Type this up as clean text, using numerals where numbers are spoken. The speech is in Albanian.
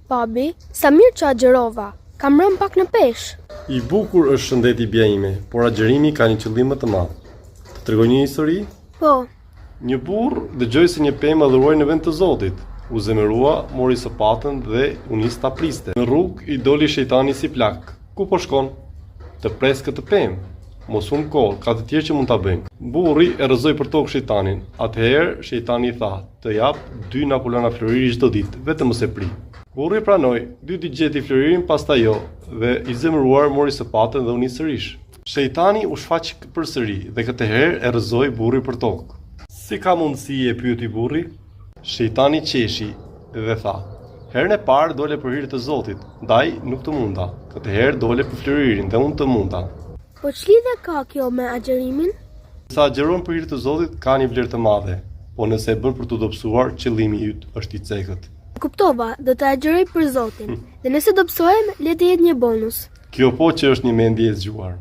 Babi, sa mirë që agjerova. Kam rënë pak në peshë. I bukur është shëndeti bia ime, por agjerimi ka një qëllim më të madh. Të tregoj një histori? Po, Një burr dëgjoi se një pemë adhuroi në vend të Zotit. U zemërua, mori sapatën dhe u nis ta priste. Në rrugë i doli shejtani si plak. Ku po shkon? Të pres këtë pemë. Mos humbë kohë, ka të tjerë që mund ta bëjmë. Burri e rrëzoi për tokë shejtanin. Atëherë shejtani i tha: "Të jap 2 napolona floriri çdo ditë, vetëm mos e pri." Burri pranoi, dyti gjeti floririn, pastaj jo, dhe i zemëruar mori sapatën dhe u nis sërish. Shejtani u shfaq përsëri dhe këtë herë e rrëzoi burri për tokë. Si ka mundësi, e pyeti burri? Shejtani qeshi dhe tha: "Herën e parë dole për hir të Zotit, ndaj nuk të munda. Këtë herë dole për floririn dhe unë të munda." po ç'lidhje ka kjo me agjerimin? Sa agjeron për hir të Zotit ka një vlerë të madhe, po nëse e bën për të dobësuar, qëllimi yt është i cekët. Kuptova, do të agjeroj për Zotin. Dhe nëse dobësohem, le të jetë një bonus. Kjo po që është një mendje e zgjuar.